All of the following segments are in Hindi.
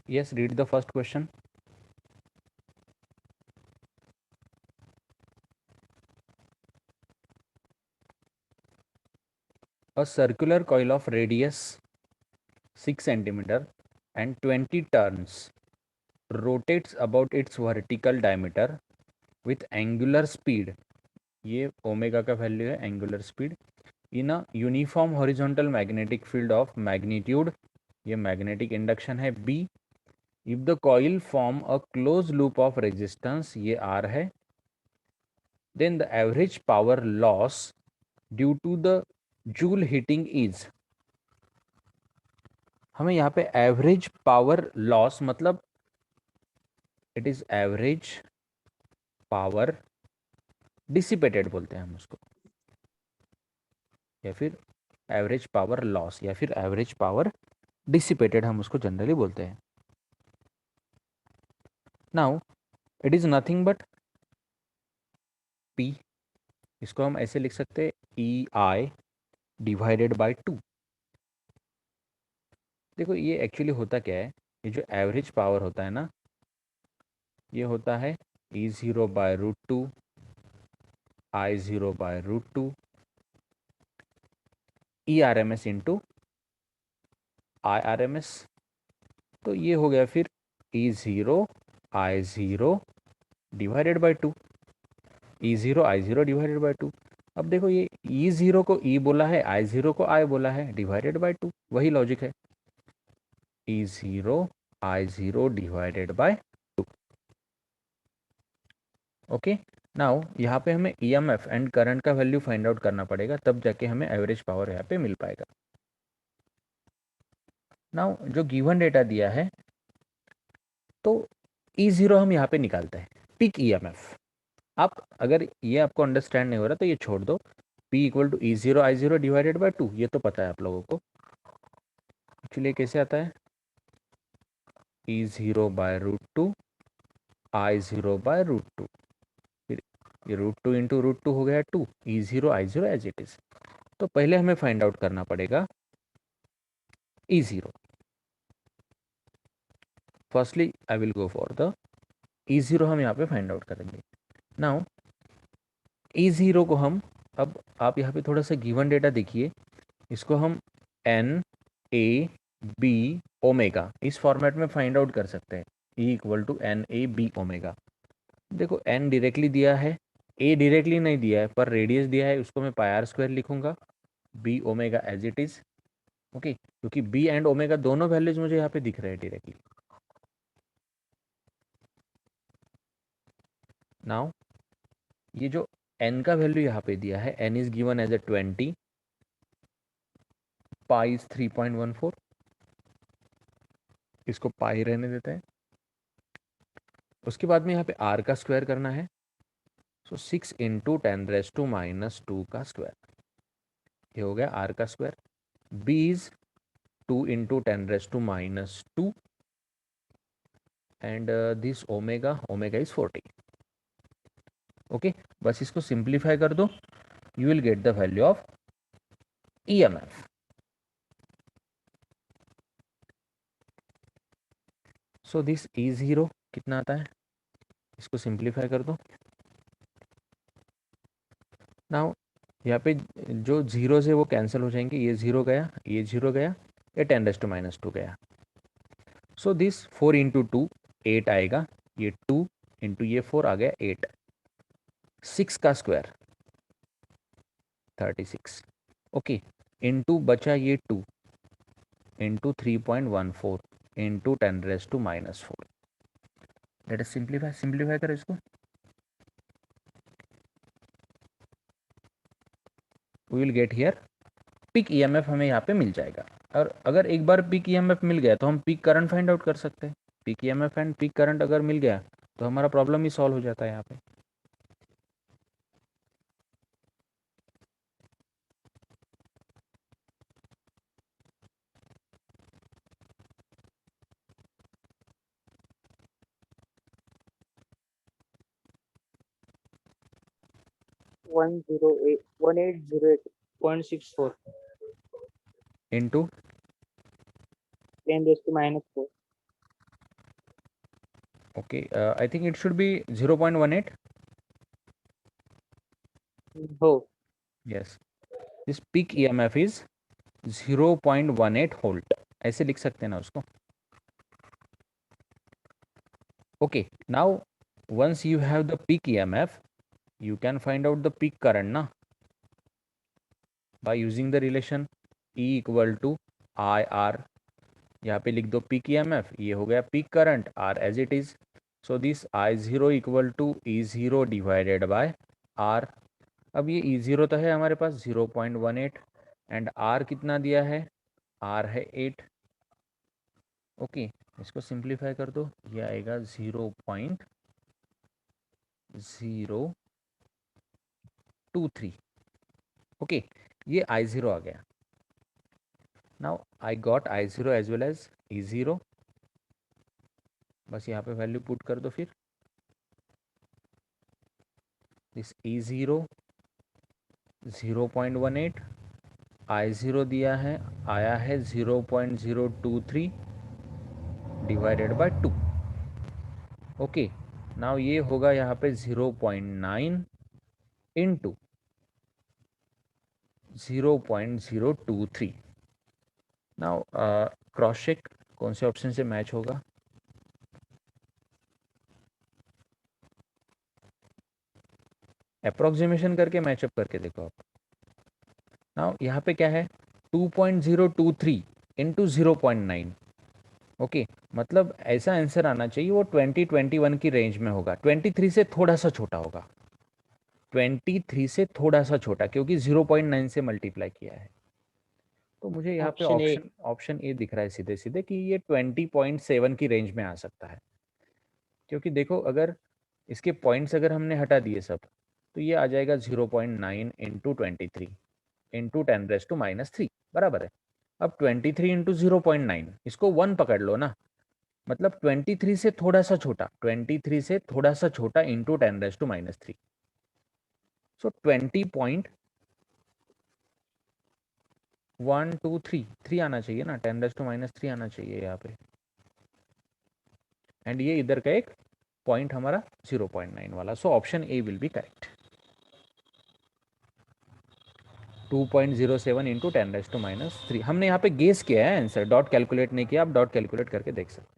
Yes, read the first question. A circular coil of radius 6 centimeter and 20 turns rotates about its vertical diameter with angular speed, ये ओमेगा का वैल्यू है angular speed, in a uniform horizontal magnetic field of magnitude, ये मैग्नेटिक इंडक्शन है B. If the coil form a close loop of resistance, ये आर है, then the average power loss due to the joule heating is, हमें यहाँ पे एवरेज पावर लॉस मतलब it is average power dissipated बोलते हैं हम उसको, या फिर एवरेज पावर लॉस या फिर एवरेज पावर डिसिपेटेड हम उसको जनरली बोलते हैं। Now it is nothing but P, इसको हम ऐसे लिख सकते हैं ई आई डिवाइडेड बाय 2। देखो ये एक्चुअली होता क्या है, ये जो एवरेज पावर होता है ना, ये होता है E zero by root two, I zero by root two, E R M S into I R M S. तो ये हो गया फिर E zero I zero divided by 2, E zero I zero divided by 2। अब देखो ये ई ज़ीरो को ई बोला है, आई ज़ीरो को आई बोला है, डिवाइडेड बाय 2, वही लॉजिक है, E zero I zero divided by 2। Okay, now यहाँ पे हमें ईएमएफ एंड करंट का वैल्यू फाइंड आउट करना पड़ेगा, तब जाके हमें एवरेज पावर यहाँ पे मिल पाएगा। नाउ जो गिवन डेटा दिया है, तो ई ज़ीरो हम यहाँ पे निकालते हैं, पीक ईएमएफ। आप अगर ये आपको अंडरस्टैंड नहीं हो रहा तो ये छोड़ दो, P equal to E zero I zero divided by 2, ये तो पता है आप लोगों को। एक्चुअली कैसे आता है, E zero by root two I zero by root two, फिर ये root two into root two हो गया 2, E zero I zero as it is. तो पहले हमें फाइंड आउट करना पड़ेगा E zero. Firstly I will go for the E zero, हम यहाँ पे फाइंड आउट करेंगे। नाउ ई ज़ीरो को हम, अब आप यहाँ पे थोड़ा सा गिवन डेटा देखिए, इसको हम एन ए बी ओमेगा इस फॉर्मेट में फाइंड आउट कर सकते हैं, E equal to N A B omega. देखो एन डायरेक्टली दिया है, ए डायरेक्टली नहीं दिया है, पर रेडियस दिया है, उसको मैं पाई आर स्क्वायर लिखूंगा, B omega as it is. Okay, क्योंकि बी एंड ओमेगा दोनों वैल्यूज मुझे यहाँ पे दिख रहे हैं डायरेक्टली। नाउ ये जो एन का वैल्यू यहाँ पे दिया है, N is given as a 20, pi is 3.14, इसको पाई रहने देते हैं। उसके बाद में यहाँ पे आर का स्क्वायर करना है, सो 6 इंटू 10⁻² का स्क्वायर, ये हो गया आर का square. B is 2 into 10⁻², and this omega, omega is 40। Okay, बस इसको सिंप्लीफाई कर दो, you will get the value of EMF. So this E zero कितना आता है, इसको सिंप्लीफाई कर दो। नाउ यहाँ पे जो जीरो से वो कैंसिल हो जाएंगे, ये ज़ीरो गया, ये ज़ीरो गया, ये 10⁻² गया। सो दिस 4 इंटू 2 8 आएगा, ये 2 इंटू ये 4 आ गया 8, 6 का स्क्वायर 36। ओके, इंटू बचा ये 2 into 3.14 into 10⁻⁻4। Let us simplify, simplify करो इसको, we will get here peak EMF हमें यहाँ पे मिल जाएगा। और अगर एक बार पीक ईएमएफ मिल गया तो हम पीक करंट फाइंड आउट कर सकते हैं। Peak EMF and peak current अगर मिल गया तो हमारा प्रॉब्लम ही सॉल्व हो जाता है यहाँ पे। 1808.64 into 10⁻⁴. Okay, I think it should be 0.18. हो. Yes, this peak EMF is 0.18 volt. ऐसे लिख सकते हैं ना उसको. Okay, now once you have the peak EMF, you can find out the peak current na, by using the relation E equal to IR. यहाँ पे लिख दो पीक EMF, ये हो गया peak current R as it is. So this I0 equal to E0 divided by R. अब ये E0 तो है हमारे पास 0.18 एंड R कितना दिया है, R है 8. ओके, इसको सिंप्लीफाई कर दो, ये आएगा 0.023. ओके, ये I0 आ गया. Now I got I0 as well as E0. बस यहाँ पे वैल्यू पुट कर दो फिर. दिस E0 0.18, I0 दिया है, आया है 0.023 डिवाइडेड बाय 2. ओके, नाउ ये होगा यहाँ पे 0.9 इंटू 0.023. नाउ क्रॉस चेक कौन से ऑप्शन से मैच होगा. अप्रोक्सीमेशन करके मैचअप करके देखो आप. नाउ यहाँ पे क्या है, 2.023 इंटू 0.9. ओके, मतलब ऐसा आंसर आना चाहिए वो 2021 की रेंज में होगा. 23 से थोड़ा सा छोटा होगा, 23 से थोड़ा सा छोटा, क्योंकि 0.9 से मल्टीप्लाई किया है. तो मुझे यहाँ पे ऑप्शन ए. ऑप्शन ए दिख रहा है सीधे सीधे कि ये 20.7 की रेंज में आ सकता है. क्योंकि देखो, अगर इसके पॉइंट्स अगर हमने हटा दिए सब, तो ये आ जाएगा 0.9 इंटू 23 इंटू 10⁻³ बराबर है. अब 23 इंटू 0.9, इसको 1 पकड़ लो ना, मतलब 23 से थोड़ा सा छोटा, 23 से थोड़ा सा छोटा इंटू 10⁻³. सो 20.123 आना चाहिए ना, 10⁻³ आना चाहिए यहाँ पे. एंड ये इधर का एक पॉइंट हमारा 0.9 वाला. सो option A will be correct. 2.07 into 10⁻³ हमने यहाँ पे गेस किया है आंसर, डॉट कैलकुलेट नहीं किया. आप डॉट कैलकुलेट करके देख सकते हैं.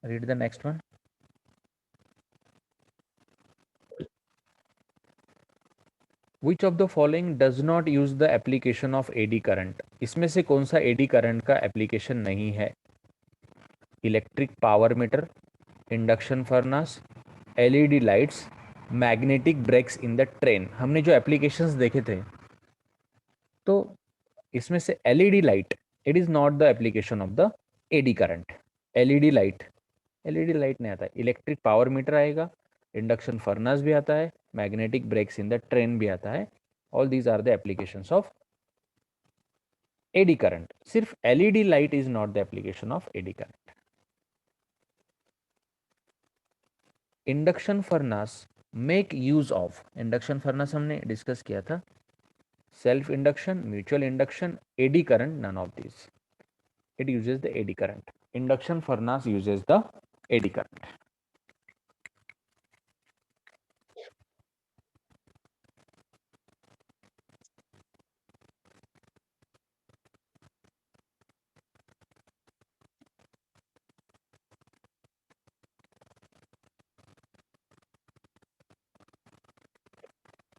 Read the next one. Which of the following does not use the application of AD current? इसमें से कौन सा AD करंट का एप्लीकेशन नहीं है. Electric power meter, induction furnace, LED lights, magnetic brakes in the train. हमने जो एप्लीकेशंस देखे थे, तो इसमें से LED light, it is not the application of the AD current. LED light, LED light नहीं आता है. इलेक्ट्रिक पावर मीटर आएगा, इंडक्शन फर्नास भी आता है, magnetic brakes in the train भी आता है. All these are the applications of AD current. सिर्फ LED light is not the application of AD current. Induction furnace make use of, induction furnace हमने डिस्कस किया था. Self induction, mutual induction, AD current, none of these. It uses the AD current. Induction furnace uses the AD current.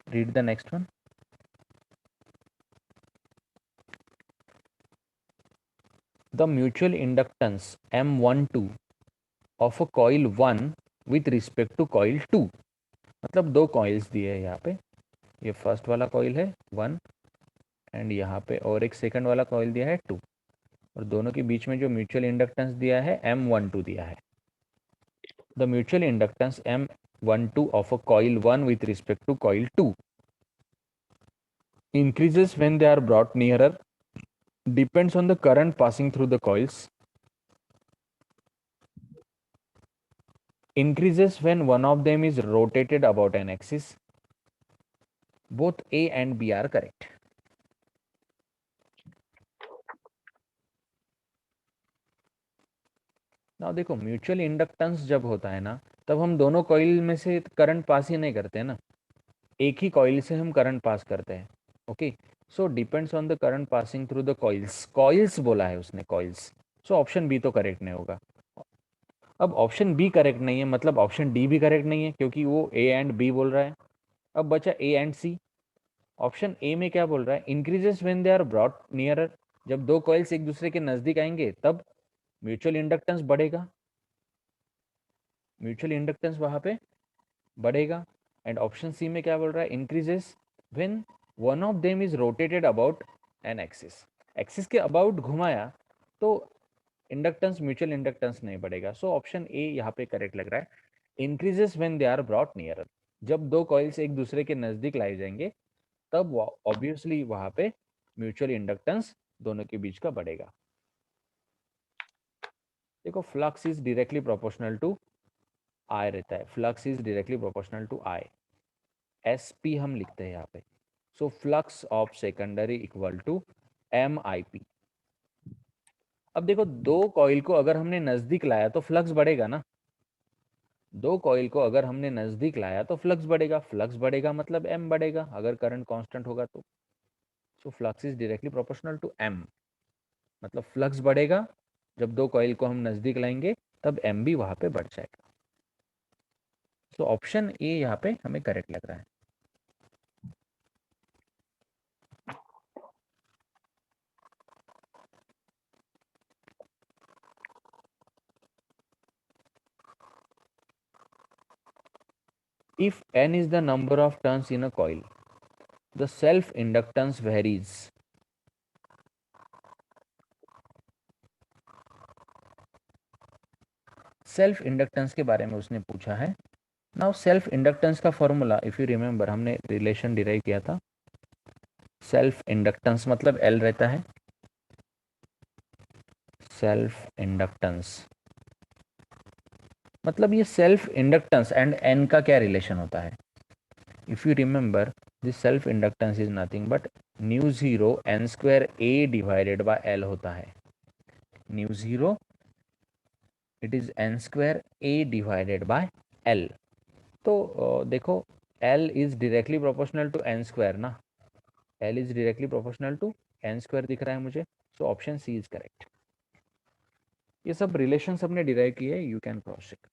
Read the next one. The mutual inductance M12 of a coil 1 with respect to coil 2. मतलब दो कॉइल्स दिए हैं यहाँ पे. ये फर्स्ट वाला कॉइल है 1 एंड यहाँ पे और एक सेकंड वाला कॉइल दिया है 2, और दोनों के बीच में जो म्यूचुअल इंडक्टेंस दिया है M12 दिया है. The mutual inductance M12 of a coil 1 with respect to coil 2 increases when they are brought nearer, depends on the current passing through the coils, increases when one of them is rotated about an axis. Both A and B are correct. ना देखो, म्यूचुअल इंडक्टेंस जब होता है ना, तब हम दोनों कॉइल में से करंट पास ही नहीं करते ना, एक ही कॉइल से हम करंट पास करते हैं। Okay, so depends on the current passing through the coils, coils बोला है उसने, कॉइल्स। सो ऑप्शन बी तो करेक्ट नहीं होगा। अब ऑप्शन बी करेक्ट नहीं है, मतलब ऑप्शन डी भी करेक्ट नहीं है, क्योंकि वो ए एंड बी बोल रहा है। अब बचा A and C. Option A में क्या बोल रहा है, increases when they are brought nearer, जब दो कॉइल्स एक दूसरे के नजदीक आएंगे तब म्यूचुअल इंडक्टेंस बढ़ेगा, म्यूचुअल इंडक्टेंस वहां पे बढ़ेगा। एंड ऑप्शन सी में क्या बोल रहा है, increases when one of them is rotated about an axis, axis के अबाउट घुमाया तो इंडक्टेंस, म्यूचुअल इंडक्टेंस नहीं बढ़ेगा। सो ऑप्शन ए यहाँ पे करेक्ट लग रहा है, increases when they are brought nearer, जब दो कॉइल्स एक दूसरे के नजदीक लाए जाएंगे तब ऑब्वियसली वहां पे म्यूचुअल इंडक्टेंस दोनों के बीच का बढ़ेगा। देखो, flux is directly proportional to I रहता है, flux is directly proportional to I, S P हम लिखते हैं यहाँ पे। So flux of secondary equal to M I P. अब देखो, दो कॉइल को अगर हमने नजदीक लाया तो फ्लक्स बढ़ेगा ना, दो कॉइल को अगर हमने नजदीक लाया तो फ्लक्स बढ़ेगा, फ्लक्स बढ़ेगा मतलब एम बढ़ेगा अगर करंट कांस्टेंट होगा तो। So flux is directly proportional to M, मतलब फ्लक्स बढ़ेगा, जब दो कॉइल को हम नजदीक लाएंगे तब एम भी वहां पे बढ़ जाएगा। सो ऑप्शन ए यहाँ पे हमें करेक्ट लग रहा है। If n is the number of turns in a coil, the self inductance varies. Self inductance के बारे में उसने पूछा है। नाउ सेल्फ इंडक्टेंस का फॉर्मूला इफ यू रिमेंबर, हमने रिलेशन डिराइव किया था। सेल्फ इंडक्टेंस मतलब एल रहता है, सेल्फ इंडक्टेंस मतलब ये सेल्फ इंडक्टेंस एंड एन का क्या रिलेशन होता है। If you remember, this self inductance is nothing but mu zero N square A divided by L होता है। Mu zero, it is N square A divided by L. तो देखो, L is directly proportional to N square ना, L is directly proportional to N square दिख रहा है मुझे। So option C is correct. ये सब रिलेशन हमने डिराइव किए, you can cross check.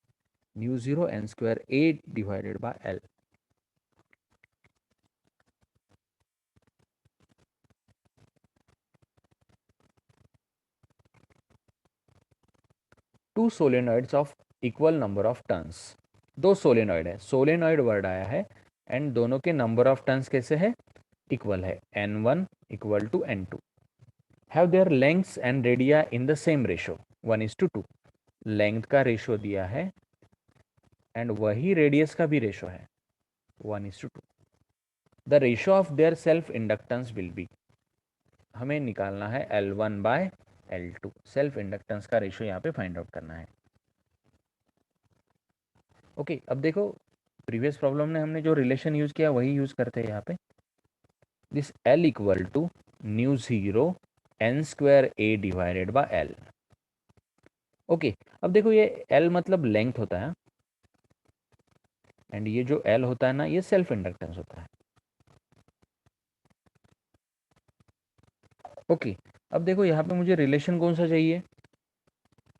New zero N square A divided by L. Two solenoids of equal number of turns, दो सोलेनॉइड है, सोलेनॉइड वर्ड आया है, एंड दोनों के नंबर ऑफ टर्न्स कैसे है, इक्वल है, n1 equal to n2, have their lengths and radii in the same ratio 1:2। Length का रेशो दिया है एंड वही रेडियस का भी रेशो है 1:2। The ratio of their self inductance will be, हमें निकालना है L1 by L2, self inductance का रेशो यहाँ पे फाइंड आउट करना है। ओके, अब देखो, प्रीवियस प्रॉब्लम में हमने जो रिलेशन यूज किया वही यूज करते हैं यहाँ पे। This L equal to mu zero N square A divided by L. Okay, अब देखो, ये L मतलब लेंथ होता है, एंड ये जो L होता है ना, ये सेल्फ इंडक्टेंस होता है। ओके, अब देखो यहाँ पे मुझे रिलेशन कौन सा चाहिए,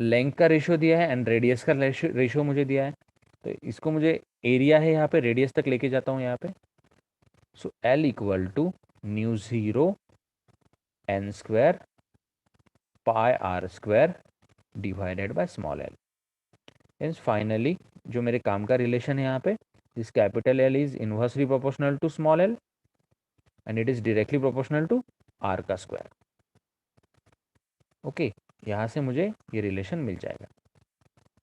लेंथ का रेशियो दिया है एंड रेडियस का रेशियो मुझे दिया है, तो इसको मुझे एरिया है यहाँ पे, रेडियस तक लेके जाता हूँ यहाँ पे। So L equal to mu zero N square pi R square divided by small L. Means finally जो मेरे काम का रिलेशन है यहाँ पे, this capital L is inversely proportional to small L and it is directly proportional to R का स्क्वायर। ओके, यहाँ से मुझे ये रिलेशन मिल जाएगा।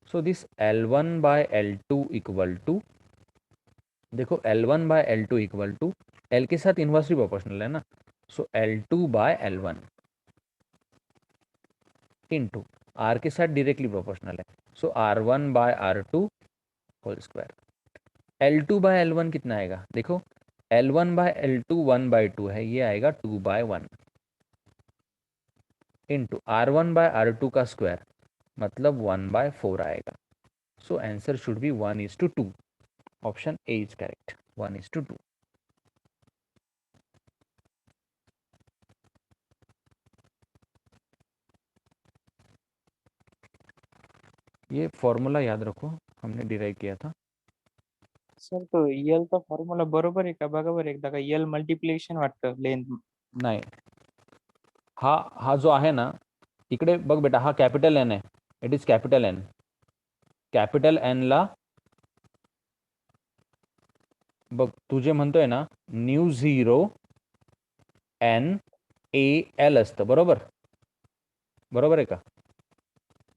So this L1 by L2 equal to, देखो L1 by L2 equal to, L के साथ इनवर्सली प्रोपोर्शनल है ना, सो L2 by L1 into are के साथ डायरेक्टली प्रोपोर्शनल है, so R1 by R2 whole square. L2 by L1 कितना आएगा, देखो L1 बाय L2 1/2 है, ये आएगा 2/1 इंटू R1 बाय R2 का स्क्वायर, मतलब 1/4 आएगा. So answer should be 1:2. Option A is correct, 1:2. ये फॉर्मूला याद रखो, हमने डिराइव किया था. सर तो चा फॉर्म्युला बरोबर आहे का बघा बरं एकदा का यल मल्टिप्लिकेशन वाटतं लेंथ. नाही, हा जो आहे ना, इकडे बघ बेटा, हा कॅपिटल एन आहे. It is capital N. Capital एनला बघ, तू जे म्हणतोय ना, mu zero N A L असतं, बरोबर? बरोबर आहे का?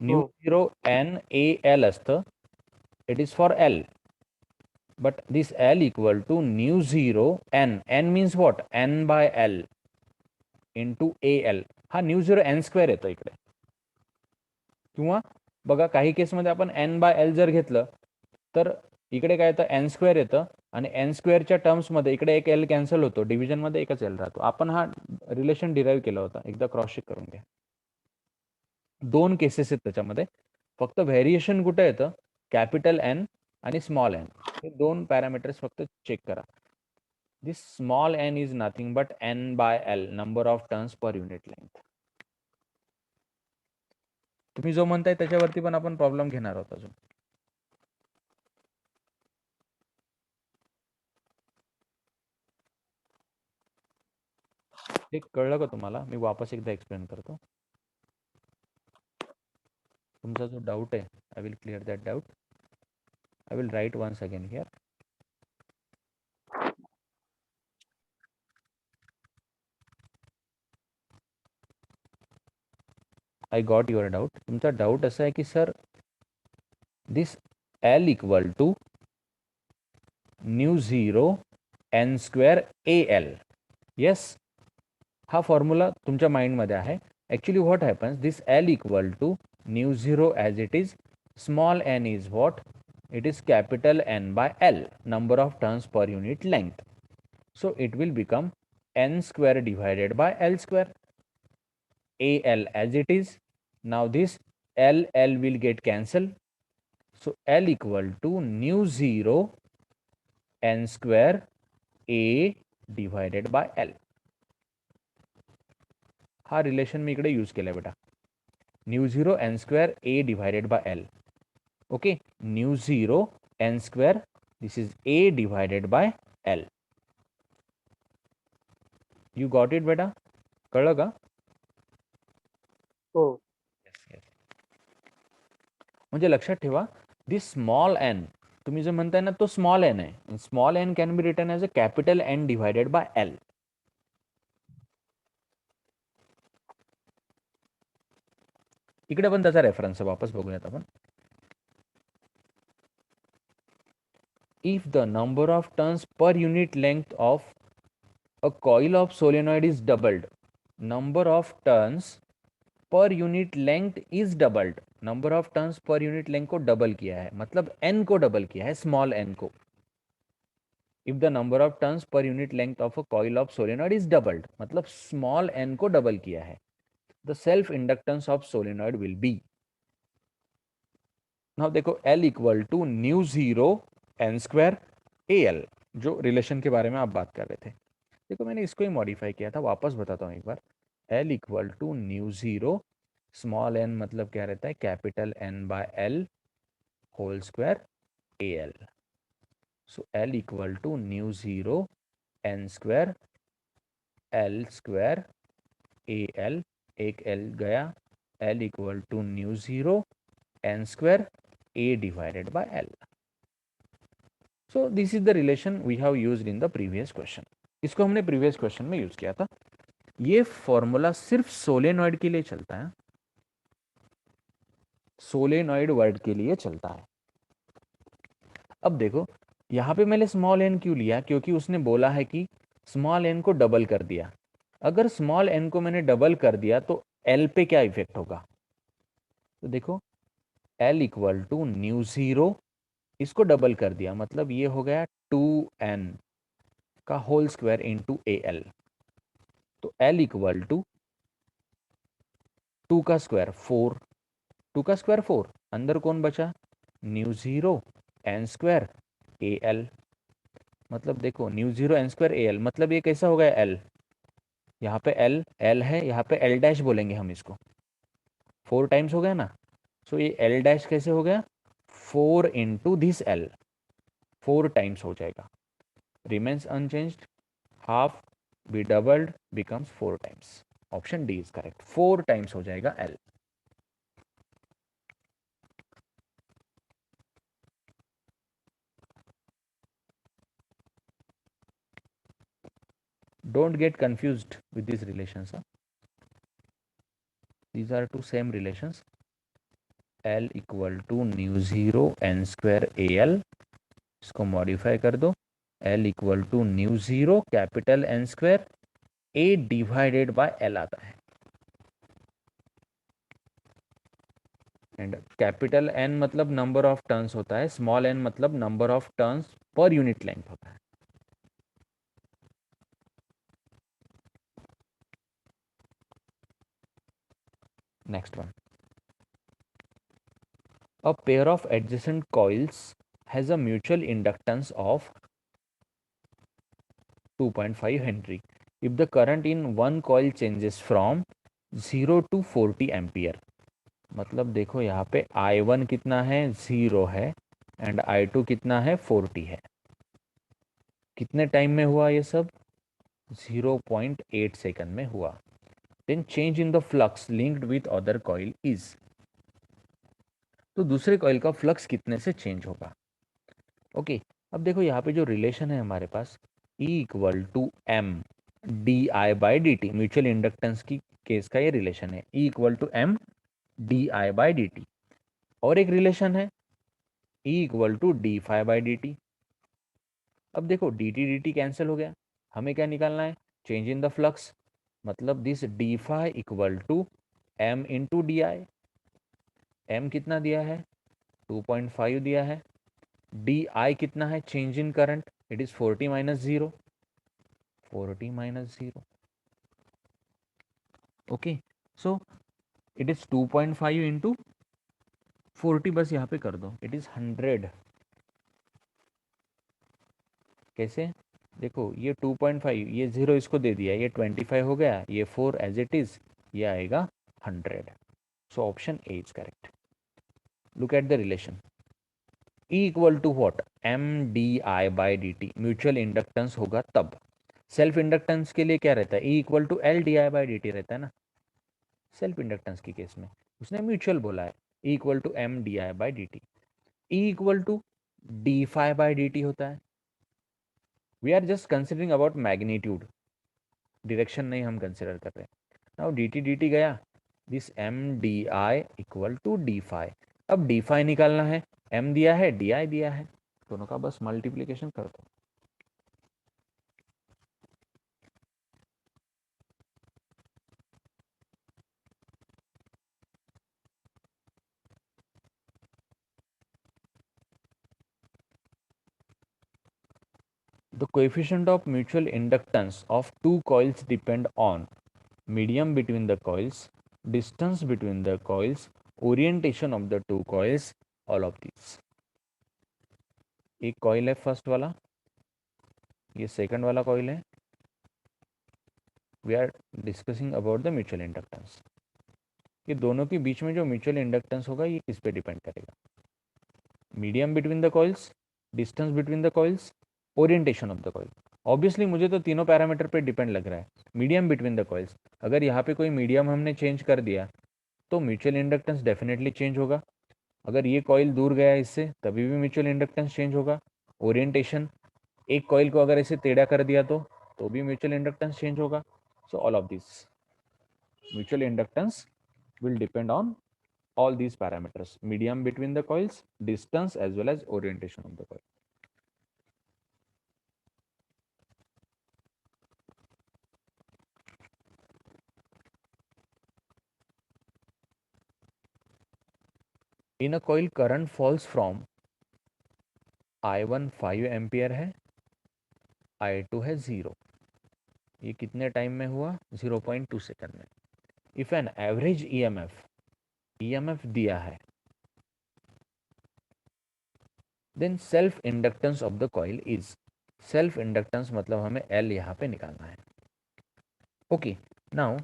न्यू हो झिरो एन ए एल असतं. It is for L. But this L equal to mu zero N. N means what? N by L into A L. हा न्यू झिरो एन स्क्वेअर येतो इकडे. किंवा बघा, काही केसमध्ये आपण एन बाय एल जर घेतलं तर इकडे काय येतं? एन स्क्वेअर येतं. आणि एन स्क्वेअरच्या टर्म्समध्ये इकडे एक एल कॅन्सल होतो. डिव्हिजनमध्ये एकच एल राहतो. आपण हा रिलेशन डिराईव्ह केला होता, एकदा क्रॉस चेक करून घ्या. 2 केसेस आहेत त्याच्यामध्ये. फक्त व्हेरिएशन कुठे येतं? कॅपिटल एन आणि स्मॉल एन. हे 2 पॅरामीटर्स फक्त चेक करा. This small N is nothing but N by L, number of turns per unit length. तुम्ही जो म्हणताय त्याच्यावरती पण आपण प्रॉब्लेम घेणार आहोत अजून. हे कळलं का तुम्हाला? मी वापस एकदा एक्सप्लेन करतो. तुमचा जो डाऊट आहे, I will clear that doubt. I will write once again here. I got your doubt. तुमचा डाऊट असा आहे की sir, this L equal to mu zero N square A L. Yes, हा फॉर्म्युला तुमच्या माइंडमध्ये आहे. Actually what happens, this L equal to mu zero as it is, small N is what? It is capital N by L, number of turns per unit length. So it will become n square divided by L square. AL as it is. Now this L will get cancelled. So L equal to nu zero n square A divided by L. हा रिलेशन मी इकडे यूज केला बेटा. Mu zero N square A divided by L. Okay, mu zero N square, this is A divided by L. You got it बेटा? कळलं का? हो म्हणजे लक्षात ठेवा, दिस स्मॉल एन, तुम्ही जे म्हणताय ना, तो स्मॉल एन आहे. Small N can be written as a capital N divided by L. इकडे पण त्याचा रेफरन्स आहे, वापस बघूयात आपण. If the number of turns per unit length of a coil of solenoid is doubled, number of turns per unit length is doubled. Number of turns per unit length को डबल किया है, मतलब एन को डबल किया है, स्मॉल एन को. If the number of turns per unit length of a coil of solenoid is doubled, मतलब स्मॉल एन को डबल किया है, the self inductance of solenoid will be. Now देखो, L equal to mu zero N square A L, जो रिलेशन के बारे में आप बात कर रहे थे. देखो, मैंने इसको ही मॉडिफाई किया था, वापस बताता हूँ एक बार. L equal to mu zero, small N मतलब क्या रहता है? Capital N by L whole square A L. So L equal to mu zero N square L square A L, एक एल गया, L equal to mu zero N square A divided by L. So this is the relation we have used in the previous question. इसको हमने प्रीवियस क्वेश्चन में यूज किया था. ये फॉर्मूला सिर्फ सोलेनॉइड के लिए चलता है, सोलेनॉइड वर्ड के लिए चलता है. अब देखो, यहाँ पे मैंने स्मॉल एन क्यों लिया? क्योंकि उसने बोला है कि स्मॉल एन को डबल कर दिया. अगर स्मॉल एन को मैंने डबल कर दिया तो एल पे क्या इफेक्ट होगा? तो देखो, L equal to mu zero, इसको डबल कर दिया, मतलब ये हो गया 2n का whole square into A L. तो एल इक्वल टू 2 का स्क्वायर 4, 2 का स्क्वायर 4, अंदर कौन बचा, mu zero N square A L. मतलब देखो mu zero N square A L, मतलब ये कैसा हो गया एल, यहाँ पे एल एल है, यहाँ पे एल डैश बोलेंगे हम इसको, 4 टाइम्स हो गया ना। सो ये एल डैश कैसे हो गया, 4 इंटू दिस एल, 4 टाइम्स हो जाएगा, remains unchanged, half B doubled becomes 4 times. Option D is correct, 4 times हो जाएगा L. Don't get confused with these relations. Huh? These are two same relations. L equal to mu zero N square A L, इसको मॉडिफाई कर दो, L equal to mu zero capital N square A divided by L आता है, एंड कैपिटल एन मतलब नंबर ऑफ टर्न्स होता है, स्मॉल एन मतलब number of turns per unit length होता है। Next one, a pair of adjacent coils has a mutual inductance of 2.5 Henry if the current in one coil changes from 0 to 40 ampere. मतलब देखो यहाँ पे I1 कितना है, 0 है, एंड I2 कितना है, 40 है। कितने टाइम में हुआ ये सब, 0.8 सेकंड में हुआ। Then change in the flux linked with other coil is, तो दूसरे कॉइल का फ्लक्स कितने से चेंज होगा। ओके अब देखो यहाँ पे जो रिलेशन है हमारे पास, E equal to M D I by D T, mutual inductance की केस का ये रिलेशन है, E equal to M D I by D T. और एक रिलेशन है E equal to D phi by D T. अब देखो डी टी कैंसिल हो गया, हमें क्या निकालना है, चेंज इन द फ्लक्स, मतलब this D phi equal to M into D I. M कितना दिया है, 2.5 दिया है, डी आई कितना है, change in current, it is 40 minus 0, 40 minus 0। Okay so it is 2.5 into 40, बस यहाँ पे कर दो, इट इज 100। कैसे, देखो ये 2.5, ये 0 इसको दे दिया, ये 25 हो गया, ये 4 एज इट इज, ये आएगा 100। So option A is correct. Look at the relation, E equal to what, M D I by D T, mutual inductance होगा तब। सेल्फ इंडक्टेंस के लिए क्या रहता है, E equal to L D I by D T रहता है ना, सेल्फ इंडक्टेंस की केस में उसने म्यूचुअल बोला है, E equal to M D I by D T. E equal to D phi by D T होता है। We are just considering about magnitude, direction नहीं हम कंसिडर कर रहे हैं। नाउ डी टी गया, this M D I equal to D phi. अब डी फाई निकालना है, एम दिया है, डी आई दिया है, दोनों का बस मल्टीप्लीकेशन कर दो। The coefficient of mutual inductance of two coils depend on medium between the coils, distance between the coils, orientation of the two coils, all of these। एक कॉइल है फर्स्ट वाला, ये सेकंड वाला कॉइल है, we are discussing about the mutual inductance. ये दोनों के बीच में जो म्यूचुअल इंडक्टेंस होगा ये किस पे डिपेंड करेगा, medium between the coils, distance between the coils, orientation of the coil. Obviously मुझे तो तीनों पैरामीटर पे डिपेंड लग रहा है। मीडियम बिटवीन द कॉइल्स, अगर यहाँ पे कोई मीडियम हमने चेंज कर दिया तो म्यूचुअल इंडक्टेंस डेफिनेटली चेंज होगा। अगर ये कॉइल दूर गया इससे तभी भी म्यूचुअल इंडक्टेंस चेंज होगा। ओरिएंटेशन, एक कॉइल को अगर इसे टेढ़ा कर दिया तो भी म्यूचुअल इंडक्टेंस चेंज होगा। So all of this mutual inductance will depend on all these parameters, medium between the coils, distance as well as orientation of the coil. In a coil current falls from I1 5 ampere है, I2 है 0। ये कितने टाइम में हुआ, 0.2 सेकंड में। If an average EMF EMF दिया है। Then self inductance of the coil is, self inductance मतलब हमें एल यहाँ पे निकालना है। ओके, नाउ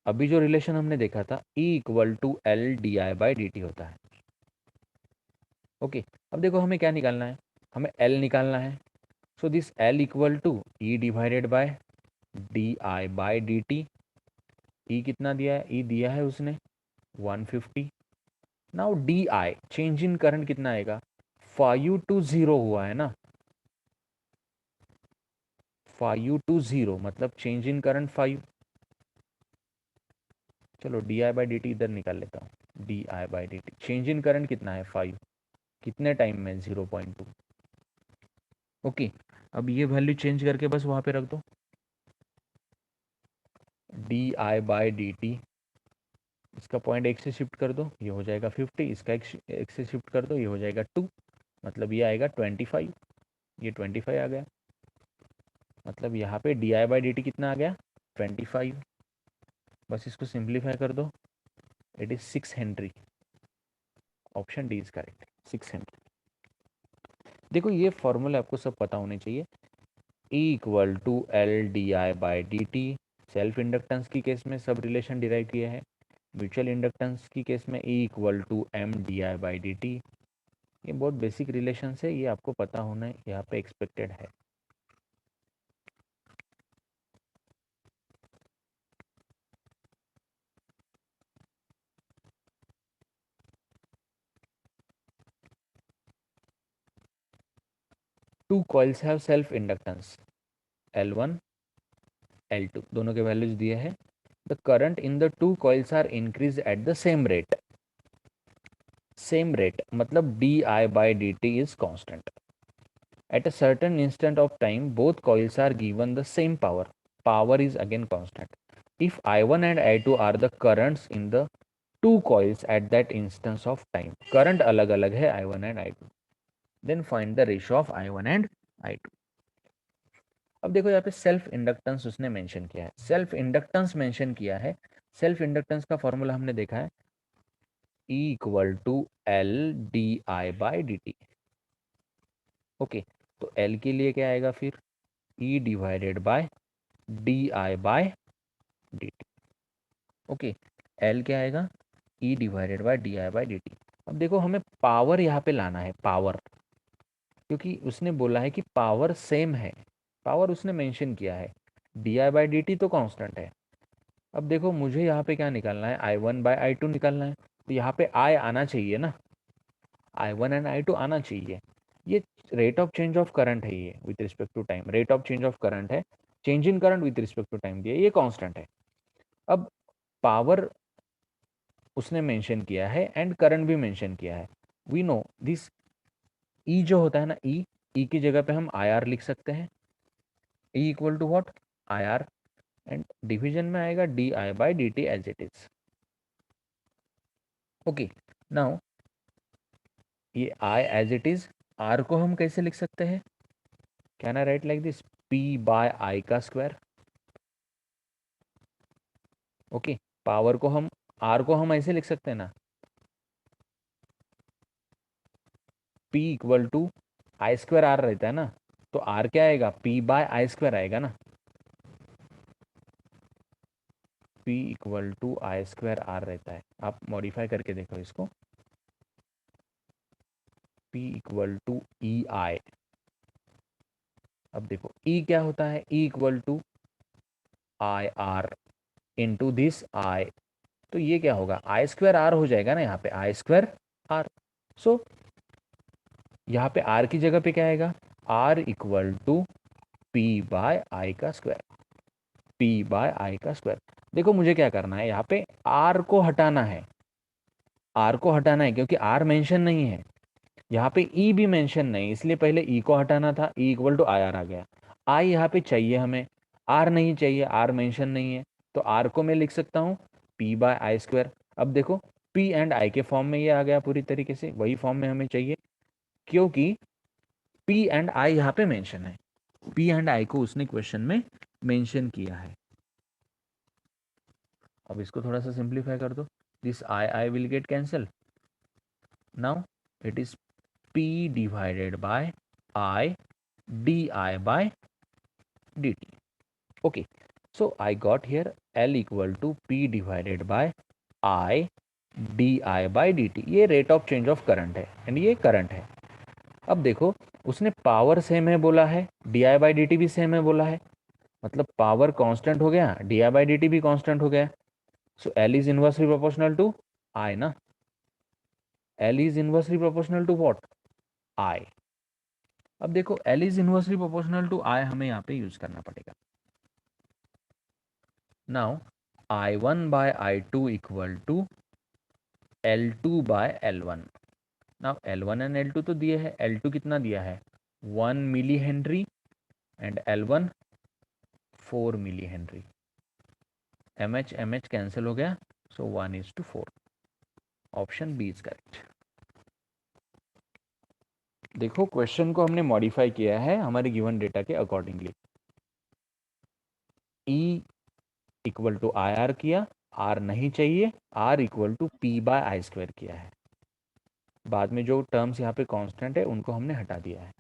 अभी जो रिलेशन हमने देखा था E equal to L D I by D T होता है। ओके, अब देखो हमें क्या निकालना है, हमें L निकालना है। So this L equal to E divided by D I by D T. E कितना दिया है, ई दिया है उसने 150। Now D I change in current कितना आएगा, 5 टू 0 हुआ है ना, 5 टू 0 मतलब चेंज इन करंट 5। चलो D I by D T इधर निकाल लेता हूँ, D I by D T change in current कितना है 5, कितने टाइम में 0.2। ओके, अब ये वैल्यू चेंज करके बस वहाँ पे रख दो, D I by D T, इसका पॉइंट एक से शिफ्ट कर दो ये हो जाएगा 50, इसका एक से शिफ्ट कर दो ये हो जाएगा 2, मतलब ये आएगा 25, ये 25 आ गया, मतलब यहाँ पे D I by D T कितना आ गया 25। बस इसको सिंप्लीफाई कर दो, it is 6 henry. Option D is correct, 6 henry. देखो ये फॉर्मूला आपको सब पता होने चाहिए, E equal to L D I by D T. Self inductance की केस में सब रिलेशन डिराइव किए हैं, म्यूचुअल इंडक्टेंस की केस में E equal to M D I by D T. ये बहुत बेसिक रिलेशन है, ये आपको पता होना यहाँ पे एक्सपेक्टेड है। Two coils have self inductance L1 L2, दोनों के वैल्यूज दिए हैं। The current in the two coils are increase at the same rate, same rate मतलब D I by D T is constant. At a certain instant of time, both coils are given the same power. Power is again constant. If I1 and I2 are the currents in the two coils at that instance of time, current अलग अलग है I1 and I2, then find the ratio of I1 and I2. अब देखो यहाँ पे सेल्फ इंडक्टेंस उसने मेंशन किया है, सेल्फ इंडक्टेंस मेंशन किया है। सेल्फ इंडक्टेंस का फॉर्मूला हमने देखा है E equal to L D I by D T. Okay, तो L के लिए क्या आएगा फिर E divided by D I by D T. Okay, L क्या आएगा E divided by D I by D T. अब देखो हमें पावर यहाँ पे लाना है, पावर, क्योंकि उसने बोला है कि पावर सेम है, पावर उसने मेंशन किया है, D I by D T तो कांस्टेंट है। अब देखो मुझे यहाँ पे क्या निकालना है, I one by I two निकालना है, तो यहाँ पे आई आना चाहिए ना, I one and I two आना चाहिए। ये rate of change of current है, ये with respect to time rate of change of current है, change in current with respect to time दिया, ये कांस्टेंट है। अब पावर उसने मेंशन किया है एंड करंट भी मेंशन किया है। वी नो दिस ई जो होता है ना, ई की जगह पे हम आई आर लिख सकते हैं, E equal to what I R, and division में आएगा D I by D T as it is. Okay, now ये I as it is, R को हम कैसे लिख सकते हैं, can I write like this P by I का स्क्वायर। ओके, पावर को हम, आर को हम ऐसे लिख सकते हैं ना, P equal to I square R रहता है ना, तो आर क्या आएगा P बाय आई स्क्वायर आएगा ना, P equal to I square R रहता है। आप मॉडिफाई करके देखो इसको, P equal to E I. अब देखो E क्या होता है, E equal to I R into this I, तो ये क्या होगा आई स्क्वायर आर हो जाएगा ना, यहाँ पे आई स्क्वायर आर। सो यहाँ पे आर की जगह पे क्या आएगा, R equal to P by I का स्क्वायर, पी बाय आई का स्क्वायर। देखो मुझे क्या करना है, यहाँ पे आर को हटाना है, आर को हटाना है क्योंकि आर मेंशन नहीं है, यहाँ पे ई भी मेंशन नहीं, इसलिए पहले ई को हटाना था, E equal to I R आ गया। आई यहाँ पे चाहिए हमें, आर नहीं चाहिए, आर मेंशन नहीं है, तो आर को मैं लिख सकता हूँ पी बाय आई स्क्वायर। अब देखो पी एंड आई के फॉर्म में ये आ गया, पूरी तरीके से वही फॉर्म में हमें चाहिए, क्योंकि पी एंड आई यहाँ पे मेंशन है, पी एंड आई को उसने क्वेश्चन में मेंशन किया है। अब इसको थोड़ा सा सिंप्लीफाई कर दो, this I will get cancelled. Now it is P divided by I di by dt. Okay, so I got here L equal to P divided by I D I by D T. ये rate of change of current है एंड ये करंट है. अब देखो उसने पावर सेम है बोला है, D I by D T भी सेम है बोला है, मतलब पावर कांस्टेंट हो गया, D I by D T भी कांस्टेंट हो गया. So L is inversely proportional to I ना. L is inversely proportional to what, I. अब देखो L is inversely proportional to I हमें यहाँ पे यूज करना पड़ेगा. Now I one by I two equal to L2 by L1. Now L1 and L2 तो दिए है. L2 कितना दिया है 1 milli henry and L1 4 milli henry. MH cancel हो गया, so 1:4. Option B is correct. देखो क्वेश्चन को हमने मॉडिफाई किया है हमारे गिवन डेटा के accordingly. E equal to I R किया, आर नहीं चाहिए, R equal to P by I square किया है. बाद में जो टर्म्स यहाँ पे कांस्टेंट है उनको हमने हटा दिया है,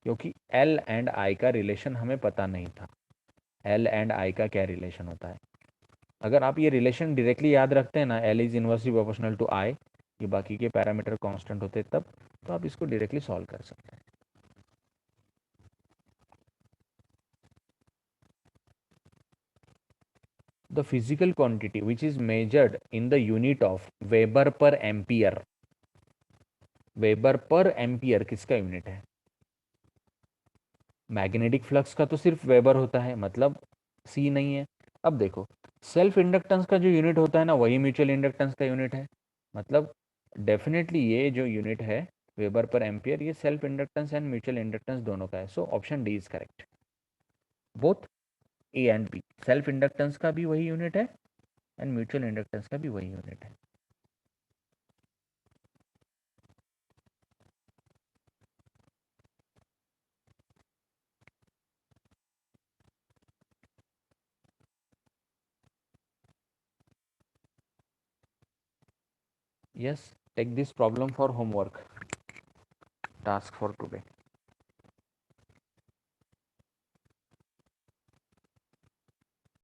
क्योंकि एल एंड आई का रिलेशन हमें पता नहीं था. एल एंड आई का क्या रिलेशन होता है. अगर आप ये रिलेशन डायरेक्टली याद रखते हैं ना, L is inversely proportional to I, ये बाकी के पैरामीटर कांस्टेंट होते तब, तो आप इसको डायरेक्टली सॉल्व कर सकते हैं. The physical quantity which is measured in the unit of weber per ampere. Weber per ampere किसका यूनिट है. मैग्नेटिक फ्लक्स का तो सिर्फ वेबर होता है, मतलब सी नहीं है. अब देखो सेल्फ इंडक्टेंस का जो यूनिट होता है ना, वही म्यूचुअल इंडक्टेंस का यूनिट है. मतलब डेफिनेटली ये जो यूनिट है वेबर पर एम्पियर, ये self inductance and mutual inductance दोनों का है. So option D is correct. Both A and B, self inductance का भी वही यूनिट है एंड म्यूचुअल इंडक्टेंस का भी वही यूनिट है. Yes, take this problem for homework, task for today.